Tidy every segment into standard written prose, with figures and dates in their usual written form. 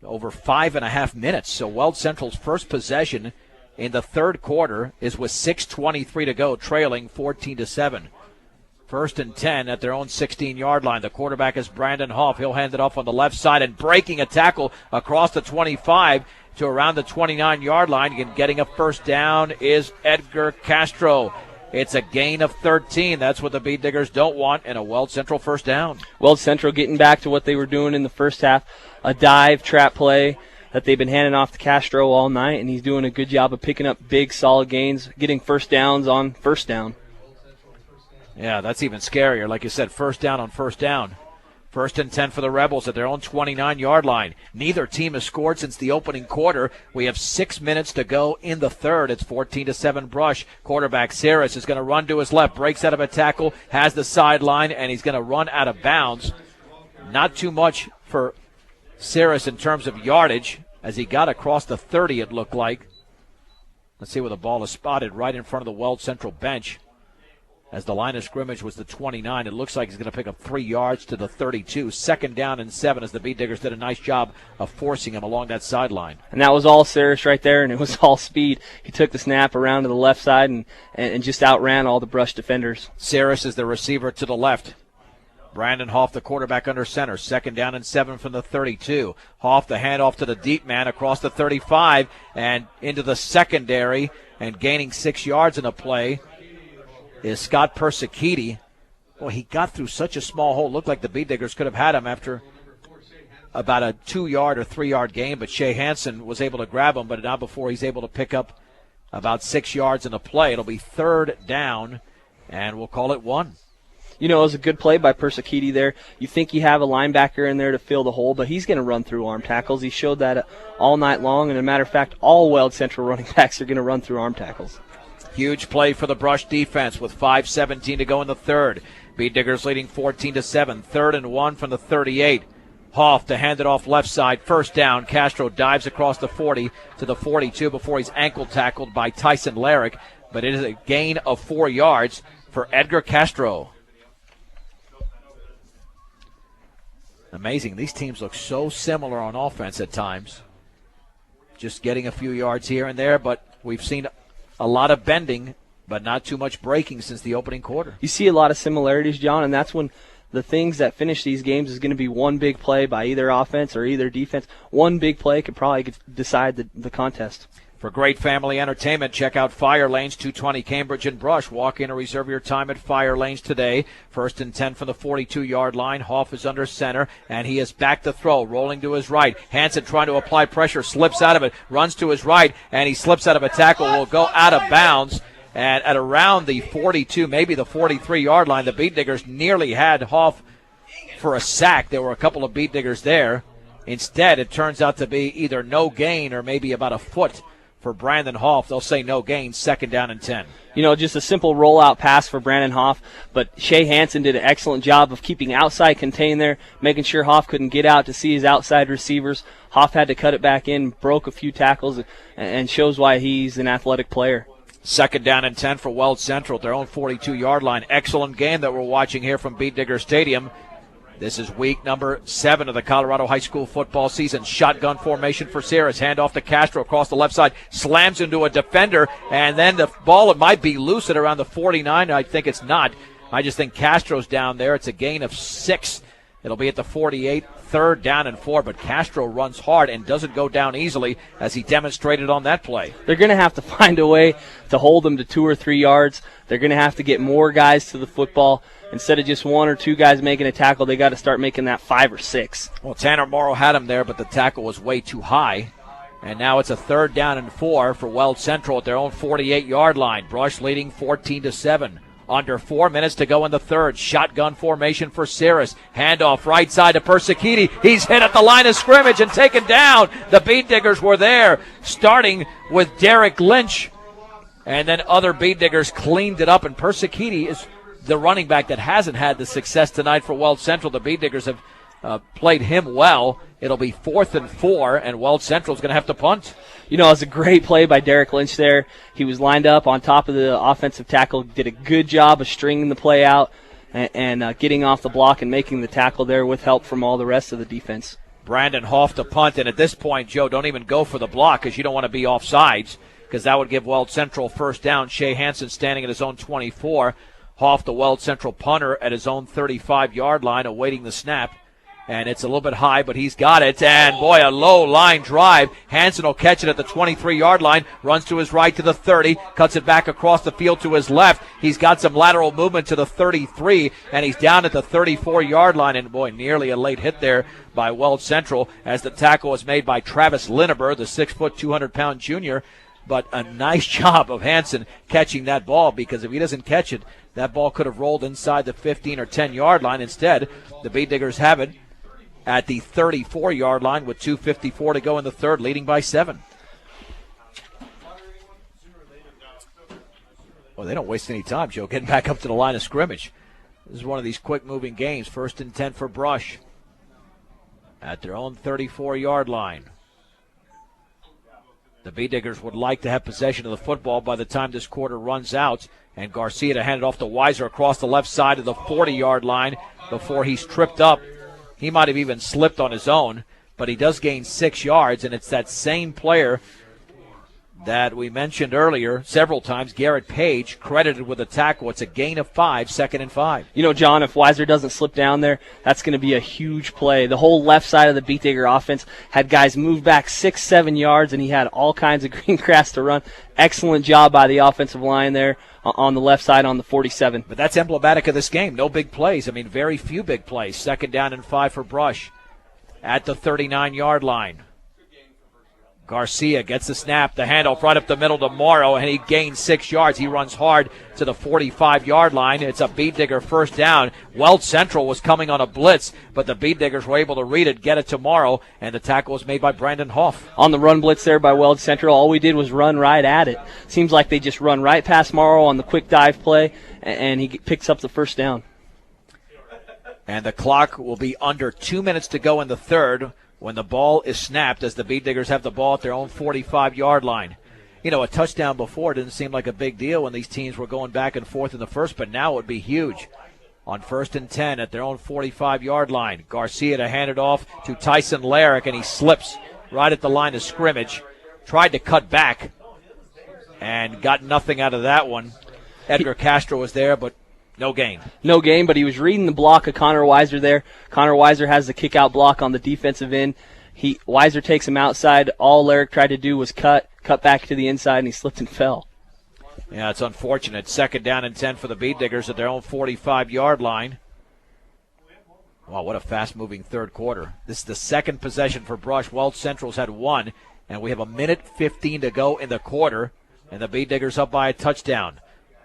over 5.5 minutes. So Weld Central's first possession in the third quarter is with 6:23 to go, trailing 14-7. First and 10 at their own 16-yard line. The quarterback is Brandon Hoff. He'll hand it off on the left side and breaking a tackle across the 25 to around the 29-yard line. And getting a first down is Edgar Castro. It's a gain of 13. That's what the Bead Diggers don't want, and a Weld Central first down. Weld Central getting back to what they were doing in the first half, a dive trap play that they've been handing off to Castro all night, and he's doing a good job of picking up big, solid gains, getting first downs on first down. Yeah, that's even scarier. Like you said, first down on first down. First and 10 for the Rebels at their own 29-yard line. Neither team has scored since the opening quarter. We have 6 minutes to go in the third. It's 14-7 Brush. Quarterback Saris is going to run to his left, breaks out of a tackle, has the sideline, and he's going to run out of bounds. Not too much for Saris in terms of yardage as he got across the 30, it looked like. Let's see where the ball is spotted, right in front of the Weld Central bench. As the line of scrimmage was the 29, it looks like he's going to pick up 3 yards to the 32. Second down and 7 as the Bead Diggers did a nice job of forcing him along that sideline. And that was all Saris right there, and it was all speed. He took the snap around to the left side and just outran all the Brush defenders. Saris is the receiver to the left. Brandon Hoff, the quarterback, under center. Second down and 7 from the 32. Hoff, the handoff to the deep man across the 35 and into the secondary, and gaining 6 yards in the play is Scott Persicchiti. Well, he got through such a small hole. Looked like the Bead Diggers could have had him after about a 2-yard or 3-yard gain, but Shea Hansen was able to grab him, but not before he's able to pick up about 6 yards in the play. It'll be third down, and we'll call it 1. You know, it was a good play by Persicchiti there. You think you have a linebacker in there to fill the hole, but he's going to run through arm tackles. He showed that all night long, and as a matter of fact, all Weld Central running backs are going to run through arm tackles. Huge play for the Brush defense with 5:17 to go in the third. Bead Diggers leading 14-7. Third and 1 from the 38. Hoff to hand it off left side. First down. Castro dives across the 40 to the 42 before he's ankle tackled by Tyson Larrick. But it is a gain of 4 yards for Edgar Castro. Amazing. These teams look so similar on offense at times. Just getting a few yards here and there, but we've seen a lot of bending, but not too much breaking since the opening quarter. You see a lot of similarities, John, and that's when the things that finish these games is going to be one big play by either offense or either defense. One big play could probably decide the contest. For great family entertainment, check out Fire Lanes, 220 Cambridge and Brush. Walk in or reserve your time at Fire Lanes today. First and 10 from the 42-yard line. Hoff is under center, and he is back to throw, rolling to his right. Hansen trying to apply pressure, slips out of it, runs to his right, and he slips out of a tackle, will go out of bounds. And at around the 42, maybe the 43-yard line, the Bead Diggers nearly had Hoff for a sack. There were a couple of Bead Diggers there. Instead, it turns out to be either no gain or maybe about a foot for Brandon Hoff. They'll say no gain, second down and 10. You know, just a simple rollout pass for Brandon Hoff, but Shea Hansen did an excellent job of keeping outside contained there, making sure Hoff couldn't get out to see his outside receivers. Hoff had to cut it back in, broke a few tackles, and shows why he's an athletic player. Second down and 10 for Weld Central at their own 42-yard line. Excellent game that we're watching here from Bead Digger Stadium. This is week number 7 of the Colorado High School football season. Shotgun formation for Saris. Handoff to Castro across the left side. Slams into a defender, and then the ball, it might be loose at around the 49. I think it's not. I just think Castro's down there. It's a gain of 6. It'll be at the 48, third down and 4, but Castro runs hard and doesn't go down easily as he demonstrated on that play. They're going to have to find a way to hold them to 2 or 3 yards. They're going to have to get more guys to the football. Instead of just 1 or 2 guys making a tackle, they got to start making that 5 or 6. Well, Tanner Morrow had him there, but the tackle was way too high. And now it's a third down and 4 for Weld Central at their own 48-yard line. Brush leading 14-7. Under 4 minutes to go in the third. Shotgun formation for Saris. Handoff right side to Persicchiti. He's hit at the line of scrimmage and taken down. The Bead Diggers were there, starting with Derek Lynch. And then other Bead Diggers cleaned it up, and Persicchiti is the running back that hasn't had the success tonight for Weld Central. The Bead Diggers have played him well. It'll be 4th and 4, and Weld Central's going to have to punt. You know, it was a great play by Derek Lynch there. He was lined up on top of the offensive tackle, did a good job of stringing the play out and getting off the block and making the tackle there with help from all the rest of the defense. Brandon Hoff to punt, and at this point, Joe, don't even go for the block because you don't want to be offsides, because that would give Weld Central first down. Shea Hansen standing at his own 24. Hoff, the Weld Central punter, at his own 35-yard line, awaiting the snap. And it's a little bit high, but he's got it. And, boy, a low line drive. Hansen will catch it at the 23-yard line, runs to his right to the 30, cuts it back across the field to his left. He's got some lateral movement to the 33, and he's down at the 34-yard line. And, boy, nearly a late hit there by Weld Central as the tackle was made by Travis Lineber, the 6-foot, 200-pound junior. But a nice job of Hansen catching that ball, because if he doesn't catch it, that ball could have rolled inside the 15 or 10-yard line. Instead, the Beat Diggers have it at the 34-yard line with 2:54 to go in the third, leading by 7. Well, they don't waste any time, Joe, getting back up to the line of scrimmage. This is one of these quick-moving games. 1st and 10 for Brush at their own 34-yard line. The Beat Diggers would like to have possession of the football by the time this quarter runs out, and Garcia to hand it off to Weiser across the left side of the 40-yard line before he's tripped up. He might have even slipped on his own, but he does gain 6 yards, and it's that same player that we mentioned earlier several times, Garrett Page, credited with a tackle. It's a gain of 5, 2nd and 5. You know, John, if Weiser doesn't slip down there, that's going to be a huge play. The whole left side of the Beat Digger offense had guys move back 6, 7 yards, and he had all kinds of green grass to run. Excellent job by the offensive line there on the left side on the 47. But that's emblematic of this game. No big plays. I mean, very few big plays. 2nd down and 5 for Brush at the 39-yard line. Garcia gets the snap, the handoff right up the middle to Morrow, and he gains 6 yards. He runs hard to the 45-yard line. It's a Beat Digger first down. Weld Central was coming on a blitz, but the Beat Diggers were able to read it, get it to Morrow, and the tackle was made by Brandon Hoff. On the run blitz there by Weld Central, all we did was run right at it. Seems like they just run right past Morrow on the quick dive play, and he picks up the first down. And the clock will be under 2 minutes to go in the third when the ball is snapped, as the Beat Diggers have the ball at their own 45-yard line. You know, a touchdown before didn't seem like a big deal when these teams were going back and forth in the first, but now it would be huge. On 1st and 10 at their own 45-yard line, Garcia to hand it off to Tyson Larrick, and he slips right at the line of scrimmage. Tried to cut back and got nothing out of that one. Edgar Castro was there, but no gain. No gain, but he was reading the block of Connor Weiser there. Connor Weiser has the kick-out block on the defensive end. Weiser takes him outside. All Larrick tried to do was cut back to the inside, and he slipped and fell. Yeah, it's unfortunate. 2nd down and 10 for the Beat Diggers at their own 45-yard line. Wow, what a fast-moving third quarter. This is the second possession for Brush. Weld Central's had 1, and we have 1:15 to go in the quarter, and the Beat Diggers up by a touchdown.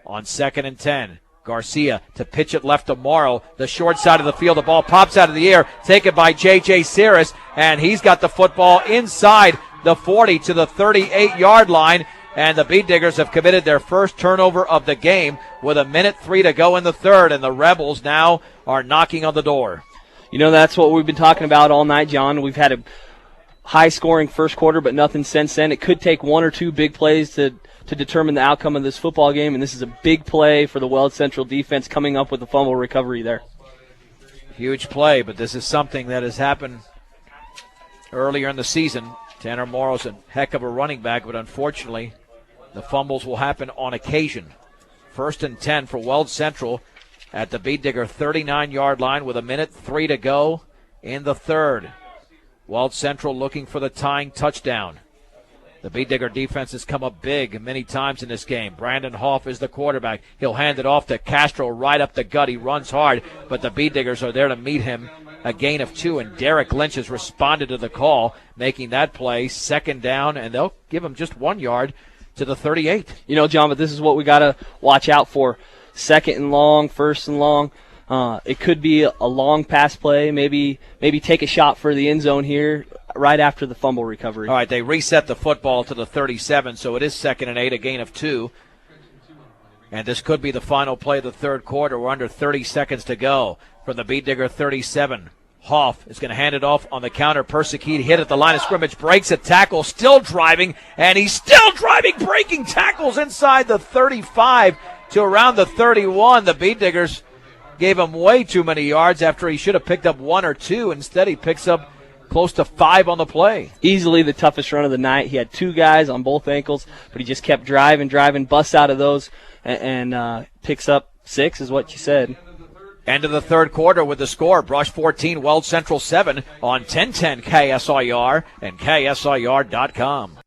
On 2nd and 10. Garcia to pitch it left to Morrow. The short side of the field, the ball pops out of the air, taken by J.J. Cirrus, and he's got the football inside the 40 to the 38-yard line, and the Beat Diggers have committed their first turnover of the game with 1:03 to go in the third, and the Rebels now are knocking on the door. You know, that's what we've been talking about all night, John. We've had a high-scoring first quarter, but nothing since then. It could take 1 or 2 big plays to determine the outcome of this football game, and this is a big play for the Weld Central defense coming up with the fumble recovery there. Huge play, but this is something that has happened earlier in the season. Tanner Morrow's a heck of a running back, but unfortunately the fumbles will happen on occasion. 1st and 10 for Weld Central at the Beat Digger 39-yard line with 1:03 to go in the third. Weld Central looking for the tying touchdown. The Beat Digger defense has come up big many times in this game. Brandon Hoff is the quarterback. He'll hand it off to Castro right up the gut. He runs hard, but the Beat Diggers are there to meet him. A gain of 2, and Derek Lynch has responded to the call, making that play 2nd down, and they'll give him just 1 yard to the 38. You know, John, but this is what we got to watch out for. 2nd and long, 1st and long. It could be a long pass play, maybe take a shot for the end zone here right after the fumble recovery. All right, they reset the football to the 37, so it is 2nd and 8, a gain of 2. And this could be the final play of the third quarter. We're under 30 seconds to go from the Beat Digger 37. Hoff is going to hand it off on the counter. Persicute hit at the line of scrimmage, breaks a tackle, still driving, and he's still driving, breaking tackles inside the 35 to around the 31. The Beat Diggers gave him way too many yards after he should have picked up 1 or 2. Instead, he picks up close to 5 on the play. Easily the toughest run of the night. He had 2 guys on both ankles, but he just kept driving, busts out of those, and picks up 6 is what you said. End of the third quarter with the score. Brush 14, Weld Central 7 on 1010 KSIR and KSIR.com.